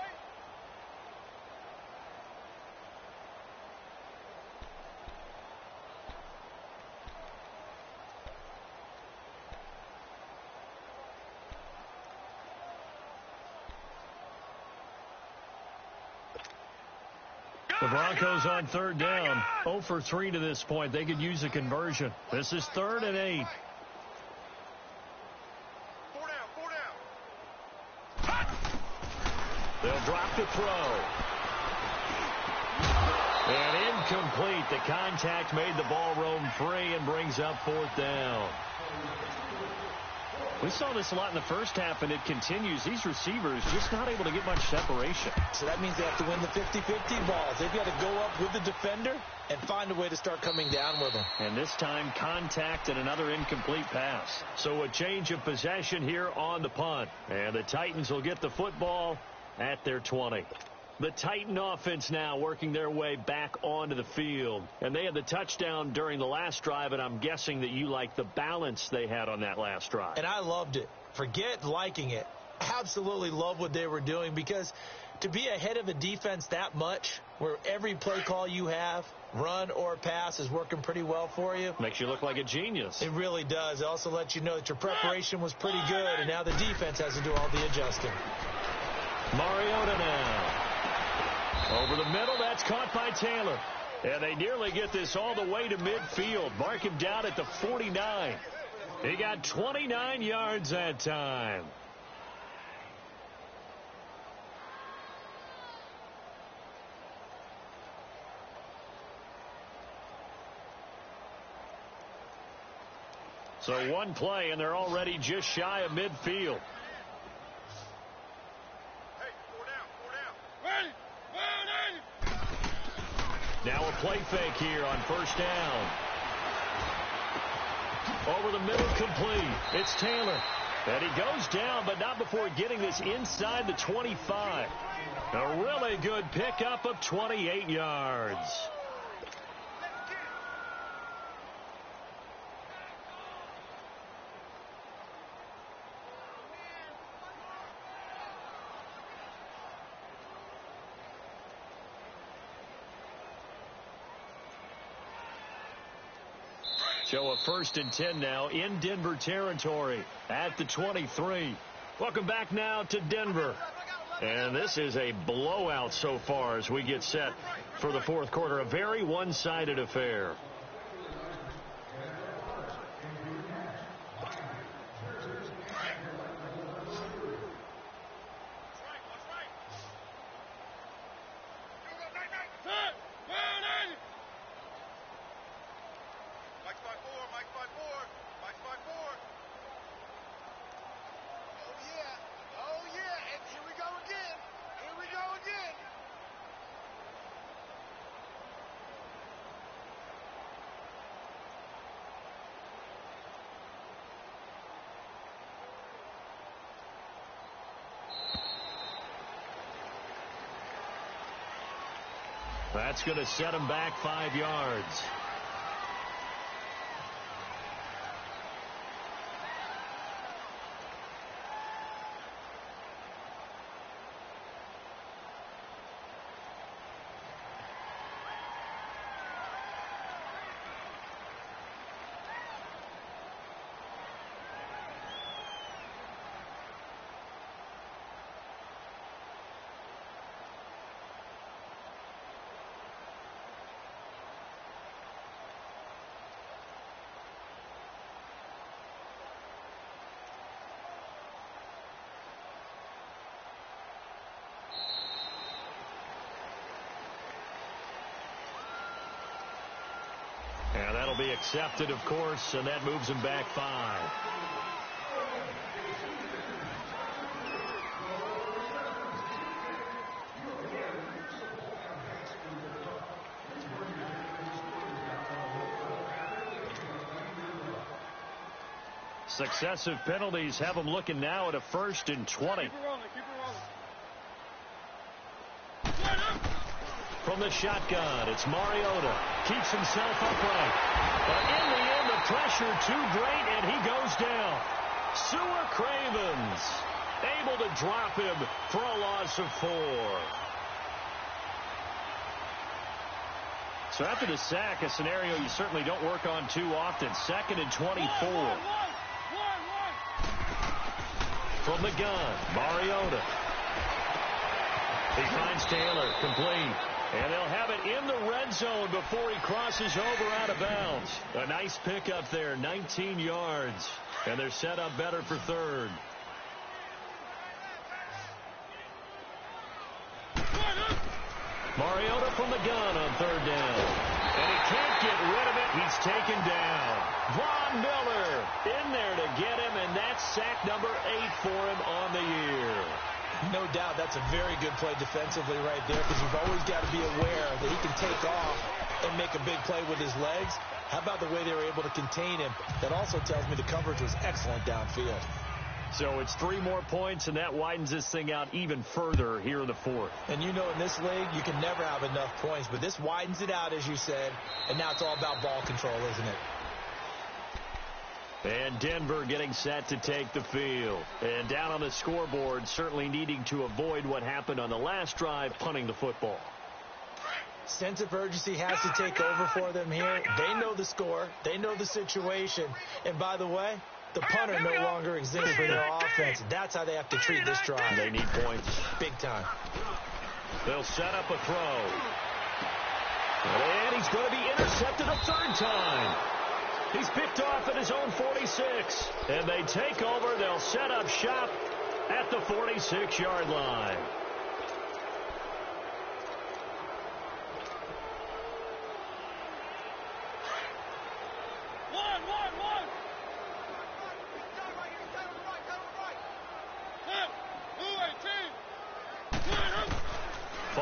The Broncos on third down, 0 for 3 to this point. They could use a conversion. This is 3rd and 8. 4 down. They'll drop the throw. And incomplete. The contact made the ball roam free and brings up 4th down. We saw this a lot in the first half, and it continues. These receivers just not able to get much separation. So that means they have to win the 50-50 balls. They've got to go up with the defender and find a way to start coming down with them. And this time, contact and another incomplete pass. So a change of possession here on the punt. And the Titans will get the football at their 20. The Titan offense now working their way back onto the field. And they had the touchdown during the last drive, and I'm guessing that you like the balance they had on that last drive. And I loved it. Forget liking it. Absolutely love what they were doing, because to be ahead of a defense that much, where every play call you have, run or pass, is working pretty well for you. Makes you look like a genius. It really does. It also lets you know that your preparation was pretty good, and now the defense has to do all the adjusting. Mariota now. Over the middle, that's caught by Taylor. And they nearly get this all the way to midfield. Mark him down at the 49. He got 29 yards that time. So one play, and they're already just shy of midfield. Hey, four down. Ready. Now a play fake here on first down. Over the middle, complete. It's Taylor. And he goes down, but not before getting this inside the 25. A really good pickup of 28 yards. So a 1st and 10 now in Denver territory at the 23. Welcome back now to Denver. And this is a blowout so far as we get set for the fourth quarter. A very one-sided affair. That's going to set him back 5 yards. And that'll be accepted, of course, and that moves him back 5. Successive penalties have him looking now at a 1st and 20. Keep it rolling. From the shotgun, it's Mariota. Keeps himself upright. But in the end, the pressure too great, and he goes down. Sewer Cravens able to drop him for a loss of 4. So after the sack, a scenario you certainly don't work on too often. 2nd and 24. From the gun, Mariota. He finds Taylor, complete. And they'll have it in the red zone before he crosses over out of bounds. A nice pickup there, 19 yards. And they're set up better for 3rd. Mariota from the gun on 3rd down. And he can't get rid of it. He's taken down. Von Miller in there to get him, and that's sack number 8 for him on the year. No doubt that's a very good play defensively right there, because you've always got to be aware that he can take off and make a big play with his legs. How about the way they were able to contain him? That also tells me the coverage was excellent downfield. So it's 3 more points, and that widens this thing out even further here in the 4th. And you know in this league, you can never have enough points, but this widens it out, as you said, and now it's all about ball control, isn't it? And Denver getting set to take the field. And down on the scoreboard, certainly needing to avoid what happened on the last drive, punting the football. Sense of urgency has to take over for them here. They know the score. They know the situation. And by the way, the punter no longer exists for their offense. That's how they have to treat this drive. They need points. Big time. They'll set up a throw. And he's going to be intercepted a 3rd time. He's picked off at his own 46. And they take over. They'll set up shop at the 46-yard line.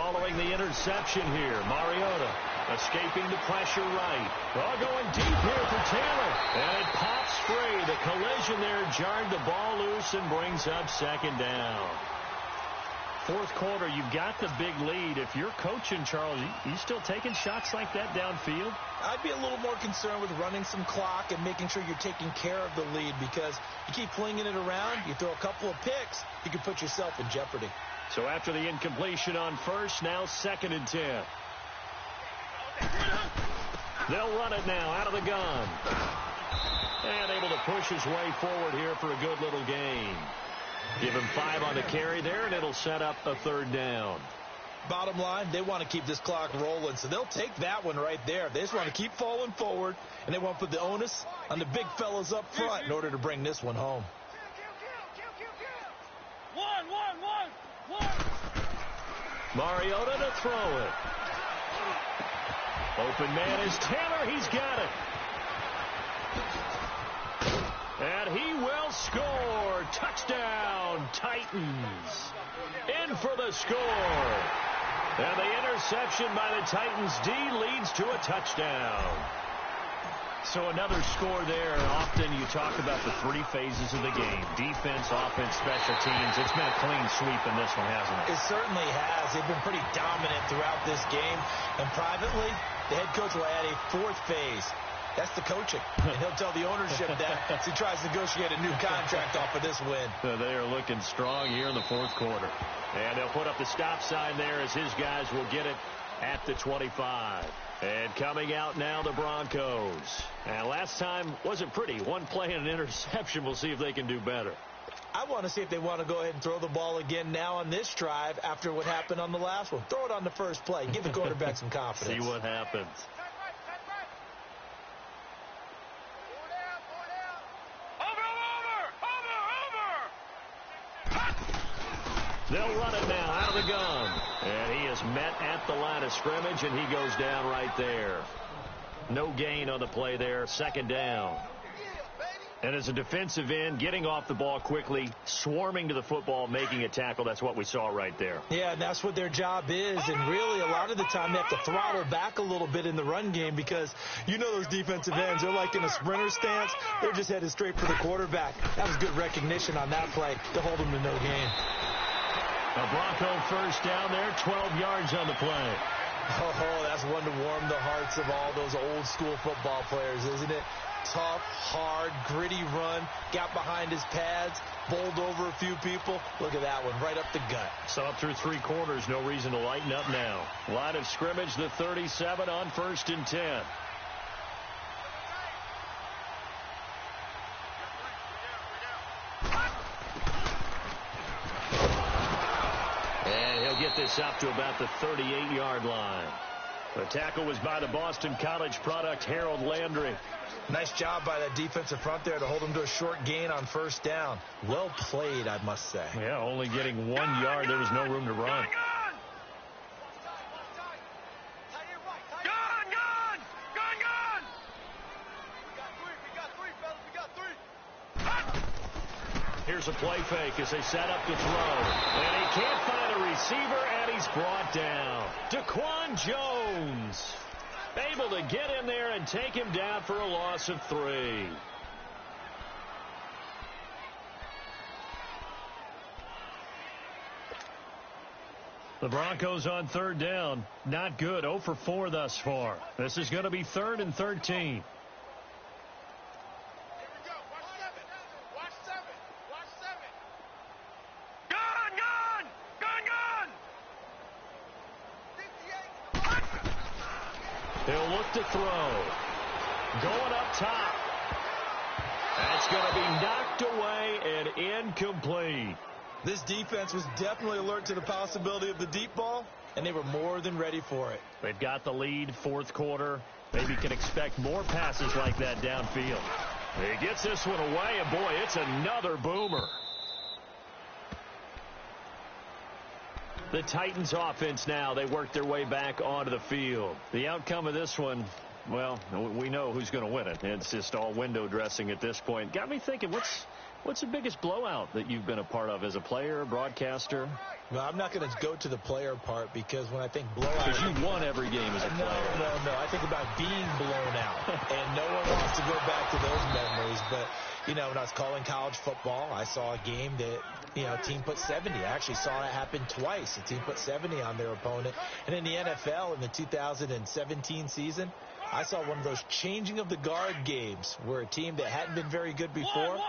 following the interception here. Mariota escaping the pressure right. Oh, going deep here for Taylor. And it pops free. The collision there jarred the ball loose and brings up second down. Fourth quarter, you've got the big lead. If you're coaching, Charles, you still taking shots like that downfield? I'd be a little more concerned with running some clock and making sure you're taking care of the lead, because you keep flinging it around, you throw a couple of picks, you can put yourself in jeopardy. So after the incompletion on first, now 2nd and 10. They'll run it now out of the gun. And able to push his way forward here for a good little gain. Give him 5 on the carry there, and it'll set up a 3rd down. Bottom line, they want to keep this clock rolling, so they'll take that one right there. They just want to keep falling forward, and they want to put the onus on the big fellas up front in order to bring this one home. One. Mariota to throw it. Open man is Taylor. He's got it. And he will score. Touchdown, Titans. In for the score. And the interception by the Titans D leads to a touchdown. So another score there. Often you talk about the 3 phases of the game. Defense, offense, special teams. It's been a clean sweep in this one, hasn't it? It certainly has. They've been pretty dominant throughout this game. And privately, the head coach will add a 4th phase. That's the coaching. And he'll tell the ownership that as he tries to negotiate a new contract off of this win. So they are looking strong here in the 4th quarter. And they'll put up the stop sign there as his guys will get it at the 25. And coming out now, the Broncos. And last time wasn't pretty. One play and an interception. We'll see if they can do better. I want to see if they want to go ahead and throw the ball again now on this drive after what happened on the last one. Throw it on the first play. Give the quarterback some confidence. See what happens. They'll run it now out of the gun. And he is met at the line of scrimmage, and he goes down right there. No gain on the play there. 2nd down. And as a defensive end, getting off the ball quickly, swarming to the football, making a tackle, that's what we saw right there. Yeah, and that's what their job is. And really, a lot of the time, they have to throttle back a little bit in the run game, because you know those defensive ends, they're like in a sprinter stance. They're just headed straight for the quarterback. That was good recognition on that play to hold them to no gain. A Bronco 1st down there, 12 yards on the play. Oh, that's one to warm the hearts of all those old school football players, isn't it? Tough, hard, gritty run, got behind his pads, bowled over a few people. Look at that one, right up the gut. So up through 3 quarters, no reason to lighten up now. Line of scrimmage, the 37 on 1st and 10. And he'll get this up to about the 38-yard line. The tackle was by the Boston College product, Harold Landry. Nice job by that defensive front there to hold him to a short gain on 1st down. Well played, I must say. Yeah, only getting 1 yard. There was no room to run. Here's a play fake as they set up to throw. And he can't find a receiver, and he's brought down. Daquan Jones able to get in there and take him down for a loss of 3. The Broncos on 3rd down. Not good. 0 for 4 thus far. This is going to be 3rd and 13. He'll look to throw. Going up top. That's going to be knocked away and incomplete. This defense was definitely alert to the possibility of the deep ball, and they were more than ready for it. They've got the lead, 4th quarter. Maybe can expect more passes like that downfield. He gets this one away, and boy, it's another boomer. The Titans offense now, they work their way back onto the field. The outcome of this one, well, we know who's going to win it. It's just all window dressing at this point. Got me thinking, what's What's the biggest blowout that you've been a part of as a player, broadcaster? Well, I'm not going to go to the player part because when I think blowout... Because you've won every game as a player. No. I think about being blown out. And no one wants to go back to those memories. But, you know, when I was calling college football, I saw a game that, you know, a team put 70. I actually saw that happen twice. A team put 70 on their opponent. And in the NFL, in the 2017 season, I saw one of those changing of the guard games where a team that hadn't been very good before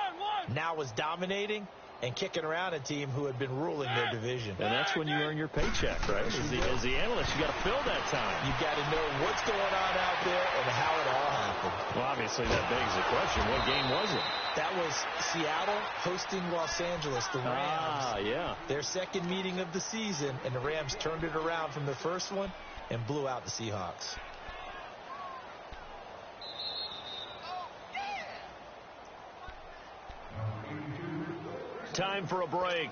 now was dominating and kicking around a team who had been ruling their division. And that's when you earn your paycheck, right? As the analyst, you got to fill that time. You got to know what's going on out there and how it all happened. Well, obviously, that begs the question, what game was it? That was Seattle hosting Los Angeles, the Rams. Yeah. Their second meeting of the season, and the Rams turned it around from the first one and blew out the Seahawks. Time for a break.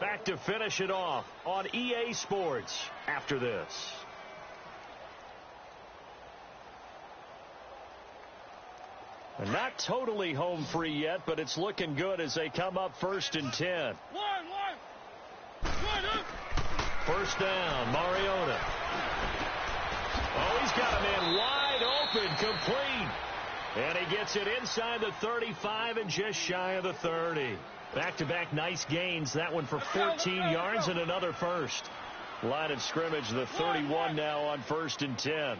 Back to finish it off on EA Sports after this. And not totally home free yet, but it's looking good as they come up 1st and 10. First down, Mariota. Oh, he's got a man wide open, complete. And he gets it inside the 35 and just shy of the 30. Back-to-back nice gains. That one for 14 yards and another first. Line of scrimmage, the 31 now on 1st and 10.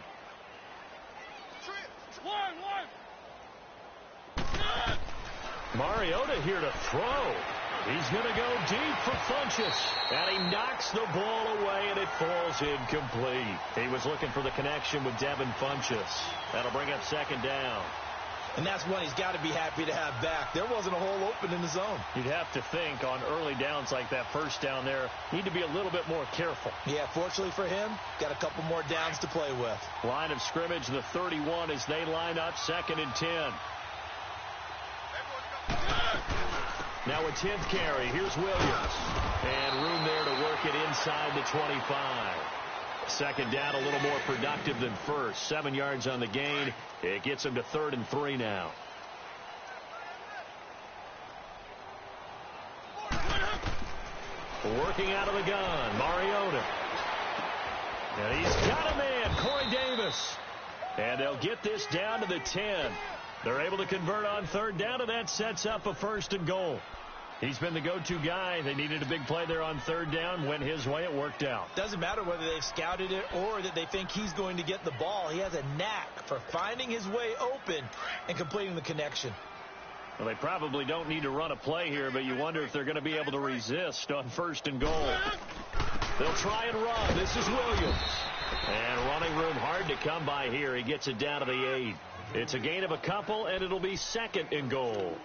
Mariota here to throw. He's going to go deep for Funchess. And he knocks the ball away, and it falls incomplete. He was looking for the connection with Devin Funchess. That'll bring up 2nd down. And that's one he's got to be happy to have back. There wasn't a hole open in the zone. You'd have to think on early downs like that first down there, need to be a little bit more careful. Yeah, fortunately for him, got a couple more downs to play with. Line of scrimmage, the 31 as they line up 2nd and 10. Now a 10th carry. Here's Williams. And room there to work it inside the 25. 2nd down, a little more productive than first. 7 yards on the gain. It gets him to 3rd and 3 now. Working out of the gun, Mariota. And he's got a man, Corey Davis. And they'll get this down to the 10. They're able to convert on 3rd down, and that sets up a 1st and goal. He's been the go-to guy. They needed a big play there on 3rd down. Went his way. It worked out. Doesn't matter whether they've scouted it or that they think he's going to get the ball. He has a knack for finding his way open and completing the connection. Well, they probably don't need to run a play here, but you wonder if they're going to be able to resist on 1st and goal. They'll try and run. This is Williams. And running room hard to come by here. He gets it down to the 8. It's a gain of a couple, and it'll be 2nd and goal.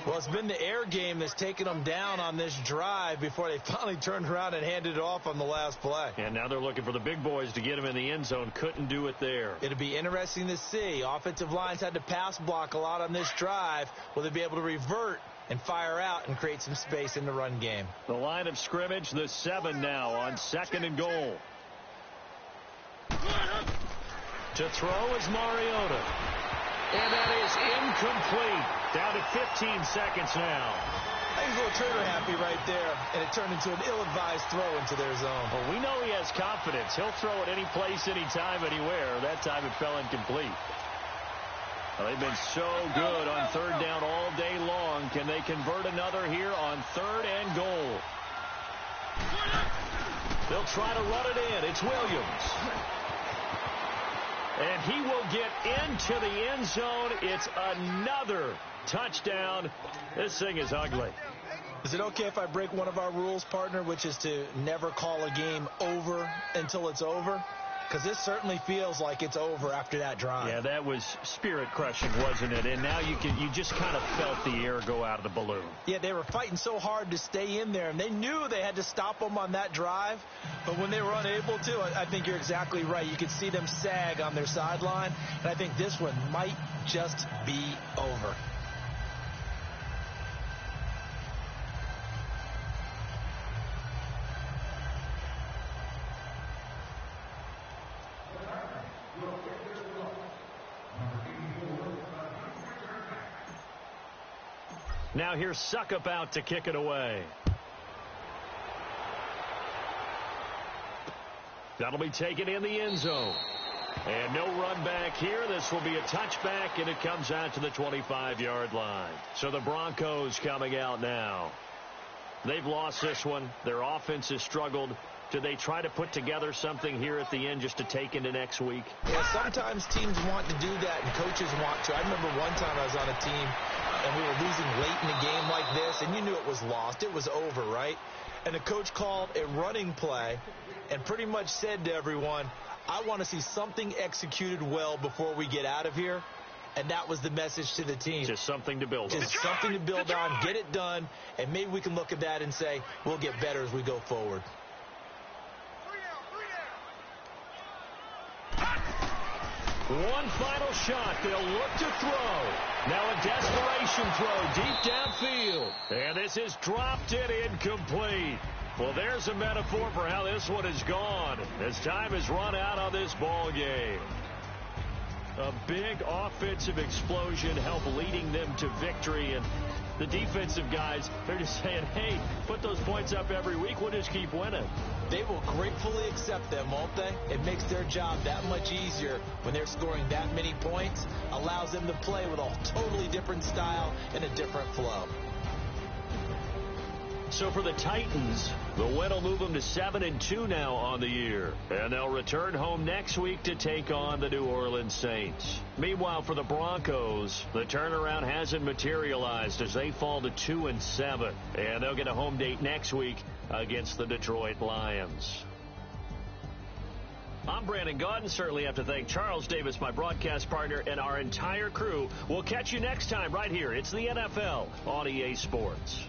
Well, it's been the air game that's taken them down on this drive before they finally turned around and handed it off on the last play. And now they're looking for the big boys to get him in the end zone. Couldn't do it there. It'll be interesting to see. Offensive lines had to pass block a lot on this drive. Will they be able to revert and fire out and create some space in the run game? The line of scrimmage, the 7 now on 2nd and goal. To throw is Mariota. And that is incomplete. Down to 15 seconds now. He's a little trigger happy right there, and it turned into an ill-advised throw into their zone. Well, we know he has confidence. He'll throw it any place, anytime, anywhere. That time it fell incomplete. Well, they've been so good on 3rd down all day long. Can they convert another here on 3rd and goal? They'll try to run it in. It's Williams. And he will get into the end zone. It's another touchdown. This thing is ugly. Is it okay if I break one of our rules, partner, which is to never call a game over until it's over? Because this certainly feels like it's over after that drive. Yeah, that was spirit-crushing, wasn't it? And now you just kind of felt the air go out of the balloon. Yeah, they were fighting so hard to stay in there, and they knew they had to stop them on that drive. But when they were unable to, I think you're exactly right. You could see them sag on their sideline, and I think this one might just be over. Now here's Suckup out to kick it away. That'll be taken in the end zone. And no run back here. This will be a touchback, and it comes out to the 25-yard line. So the Broncos coming out now. They've lost this one. Their offense has struggled. Do they try to put together something here at the end just to take into next week? Yeah, sometimes teams want to do that, and coaches want to. I remember one time I was on a team, and we were losing late in a game like this, and you knew it was lost. It was over, right? And the coach called a running play and pretty much said to everyone, I want to see something executed well before we get out of here. And that was the message to the team. Just something to build on. Just something to build on, get it done, and maybe we can look at that and say, we'll get better as we go forward. One final shot. They'll look to throw. Now a desperation throw deep downfield. And this is dropped in incomplete. Well, there's a metaphor for how this one is gone as time has run out on this ball game. A big offensive explosion helped leading them to victory. And the defensive guys, they're just saying, hey, put those points up every week. We'll just keep winning. They will gratefully accept them, won't they? It makes their job that much easier when they're scoring that many points. Allows them to play with a totally different style and a different flow. So for the Titans, the win will move them to 7-2 now on the year. And they'll return home next week to take on the New Orleans Saints. Meanwhile, for the Broncos, the turnaround hasn't materialized as they fall to 2-7. And they'll get a home date next week against the Detroit Lions. I'm Brandon Gaudin. Certainly have to thank Charles Davis, my broadcast partner, and our entire crew. We'll catch you next time right here. It's the NFL on EA Sports.